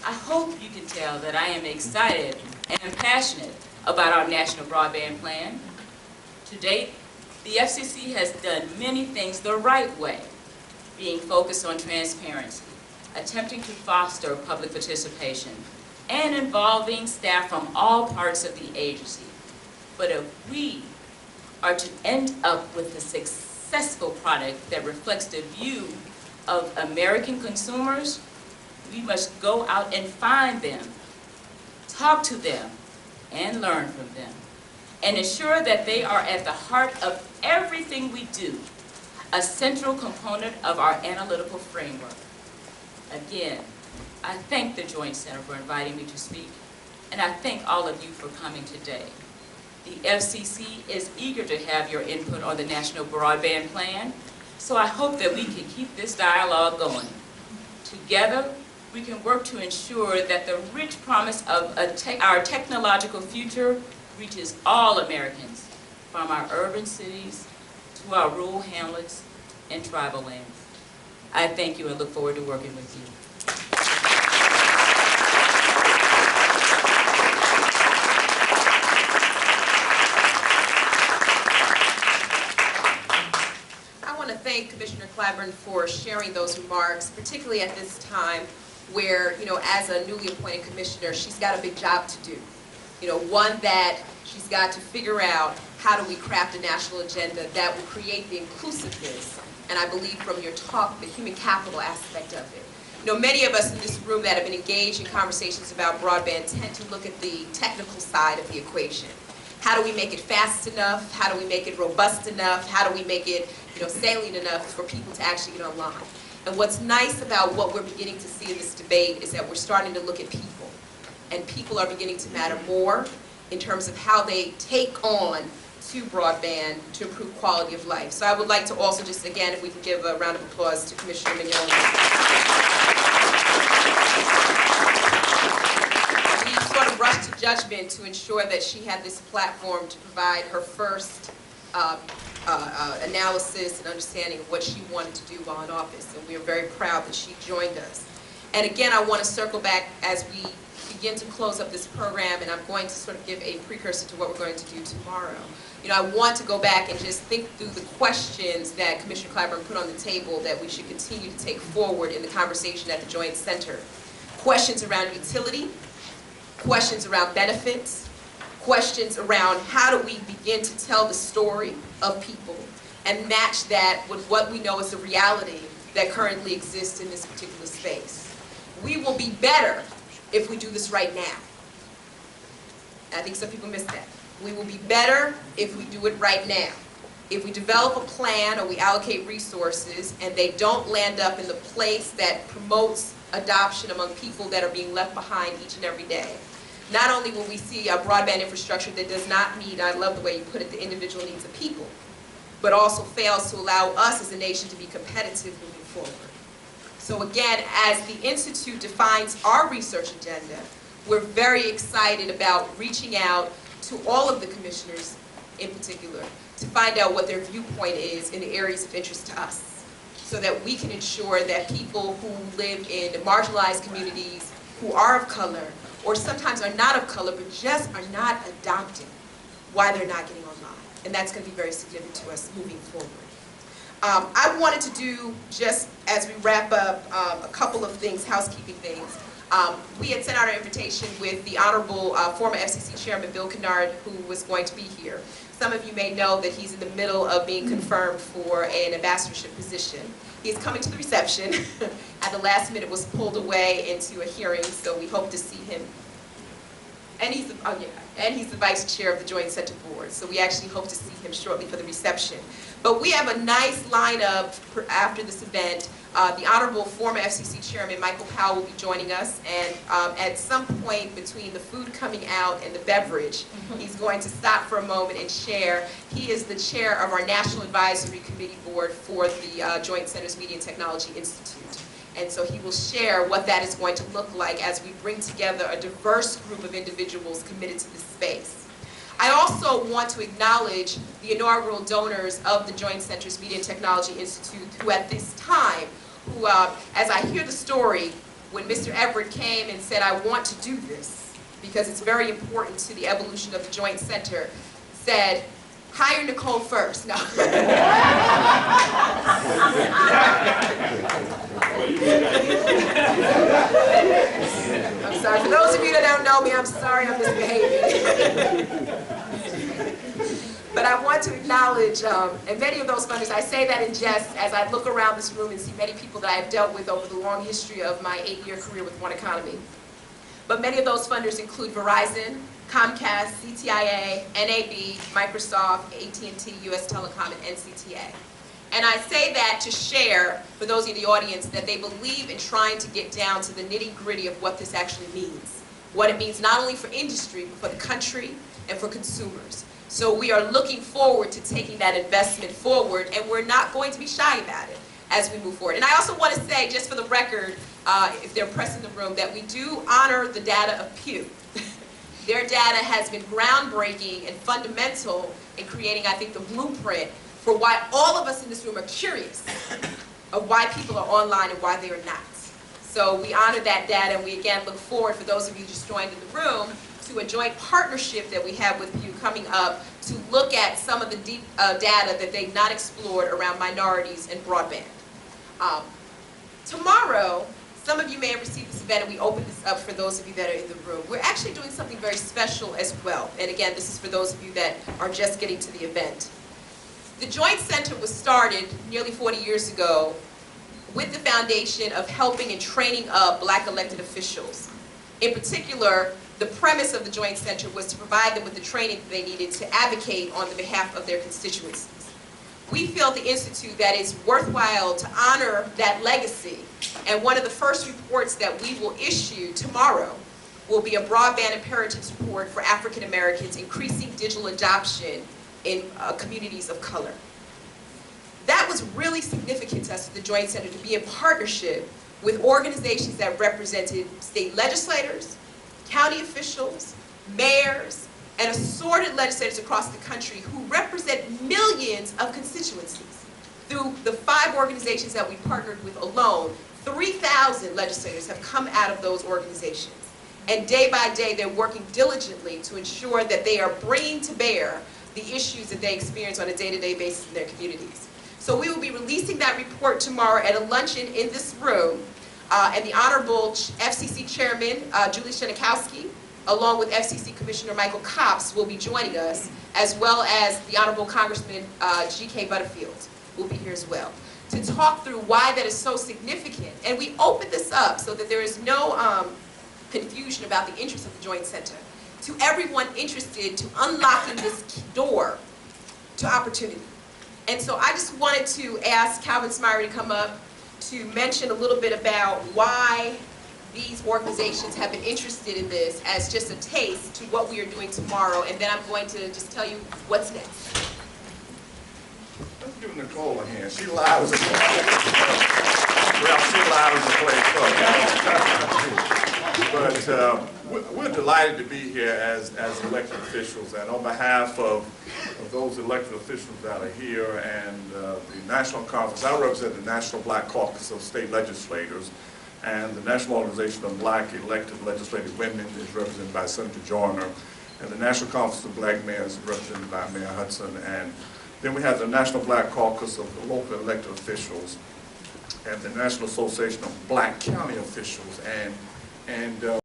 I hope you can tell that I am excited and am passionate about our National Broadband Plan. To date, the FCC has done many things the right way, being focused on transparency, attempting to foster public participation, and involving staff from all parts of the agency. But if we are to end up with a successful product that reflects the view of American consumers, we must go out and find them, talk to them, and learn from them, and ensure that they are at the heart of everything we do, a central component of our analytical framework. Again, I thank the Joint Center for inviting me to speak, and I thank all of you for coming today. The FCC is eager to have your input on the National Broadband Plan, so I hope that we can keep this dialogue going. Together, we can work to ensure that the rich promise of our technological future reaches all Americans, from our urban cities to our rural hamlets and tribal lands. I thank you and look forward to working with you. I want to thank Commissioner Clyburn for sharing those remarks, particularly at this time where, as a newly appointed commissioner, she's got a big job to do. One that she's got to figure out how do we craft a national agenda that will create the inclusiveness, and I believe from your talk, the human capital aspect of it. Many of us in this room that have been engaged in conversations about broadband tend to look at the technical side of the equation. How do we make it fast enough? How do we make it robust enough? How do we make it salient enough for people to actually get online? And what's nice about what we're beginning to see in this debate is that we're starting to look at people. And people are beginning to matter more in terms of how they take on to broadband to improve quality of life. So I would like to also just, again, if we can give a round of applause to Commissioner Mignon. We sort of rushed to judgment to ensure that she had this platform to provide her first analysis and understanding of what she wanted to do while in office, and we are very proud that she joined us. And again, I want to circle back as we begin to close up this program, and I'm going to sort of give a precursor to what we're going to do tomorrow. I want to go back and just think through the questions that Commissioner Clyburn put on the table that we should continue to take forward in the conversation at the Joint Center. Questions around utility, questions around benefits, questions around how do we begin to tell the story of people and match that with what we know is the reality that currently exists in this particular space. We will be better if we do this right now. I think some people miss that. We will be better if we do it right now. If we develop a plan or we allocate resources and they don't land up in the place that promotes adoption among people that are being left behind each and every day, not only will we see a broadband infrastructure that does not meet, I love the way you put it, the individual needs of people, but also fails to allow us as a nation to be competitive moving forward. So again, as the Institute defines our research agenda, we're very excited about reaching out to all of the commissioners in particular to find out what their viewpoint is in the areas of interest to us, so that we can ensure that people who live in marginalized communities, who are of color, or sometimes are not of color, but just are not adopting why they're not getting online. And that's going to be very significant to us moving forward. I wanted to do, just as we wrap up, a couple of things, housekeeping things. We had sent out an invitation with the Honorable former FCC Chairman Bill Kennard, who was going to be here. Some of you may know that he's in the middle of being confirmed for an ambassadorship position. He's coming to the reception. At the last minute was pulled away into a hearing, so we hope to see him. And he's the Vice Chair of the Joint Center Board, so we actually hope to see him shortly for the reception. But we have a nice lineup after this event. The Honorable former FCC Chairman Michael Powell will be joining us, and at some point between the food coming out and the beverage, he's going to stop for a moment and share. He is the chair of our National Advisory Committee Board for the Joint Centers Media and Technology Institute. And so he will share what that is going to look like as we bring together a diverse group of individuals committed to this space. I also want to acknowledge the inaugural donors of the Joint Centers Media and Technology Institute, who at this time, as I hear the story, when Mr. Everett came and said, I want to do this, because it's very important to the evolution of the Joint Center, said, hire Nicole first. No. I'm sorry. For those of you that don't know me, I'm sorry I'm misbehaving. But I want to acknowledge, and many of those funders, I say that in jest as I look around this room and see many people that I have dealt with over the long history of my 8-year career with One Economy. But many of those funders include Verizon, Comcast, CTIA, NAB, Microsoft, AT&T, US Telecom, and NCTA. And I say that to share, for those in the audience, that they believe in trying to get down to the nitty-gritty of what this actually means. What it means not only for industry, but for the country and for consumers. So we are looking forward to taking that investment forward, and we're not going to be shy about it as we move forward. And I also want to say, just for the record, if they're pressing the room, that we do honor the data of Pew. Their data has been groundbreaking and fundamental in creating, I think, the blueprint for why all of us in this room are curious of why people are online and why they are not. So we honor that data, and we again look forward, for those of you just joined in the room, to a joint partnership that we have with Pew coming up to look at some of the deep data that they've not explored around minorities and broadband. Tomorrow, some of you may have received this event, and we open this up for those of you that are in the room. We're actually doing something very special as well. And again, this is for those of you that are just getting to the event. The Joint Center was started nearly 40 years ago with the foundation of helping and training up Black elected officials. In particular, the premise of the Joint Center was to provide them with the training that they needed to advocate on the behalf of their constituencies. We feel at the Institute that it's worthwhile to honor that legacy, and one of the first reports that we will issue tomorrow will be a broadband imperatives report for African Americans, increasing digital adoption in communities of color. That was really significant to us at the Joint Center, to be in partnership with organizations that represented state legislators, county officials, mayors, and assorted legislators across the country who represent millions of constituencies. Through the 5 organizations that we partnered with alone, 3,000 legislators have come out of those organizations. And day by day, they're working diligently to ensure that they are bringing to bear the issues that they experience on a day-to-day basis in their communities. So we will be releasing that report tomorrow at a luncheon in this room, and the Honorable FCC Chairman, Julie Shenakowski, along with FCC Commissioner Michael Copps, will be joining us, as well as the Honorable Congressman G.K. Butterfield will be here as well, to talk through why that is so significant. And we open this up so that there is no confusion about the interests of the Joint Center, to everyone interested to unlocking this door to opportunity. And so I just wanted to ask Calvin Smyre to come up to mention a little bit about why these organizations have been interested in this, as just a taste to what we are doing tomorrow, and then I'm going to just tell you what's next. Let's give Nicole a hand. She lives as well, she lives a place. But we're delighted to be here as elected officials, and on behalf of those elected officials that are here and the National Conference, I represent the National Black Caucus of State Legislators, and the National Organization of Black Elected Legislative Women is represented by Senator Joyner, and the National Conference of Black Mayors is represented by Mayor Hudson, and then we have the National Black Caucus of Local Elected Officials, and the National Association of Black County Officials, and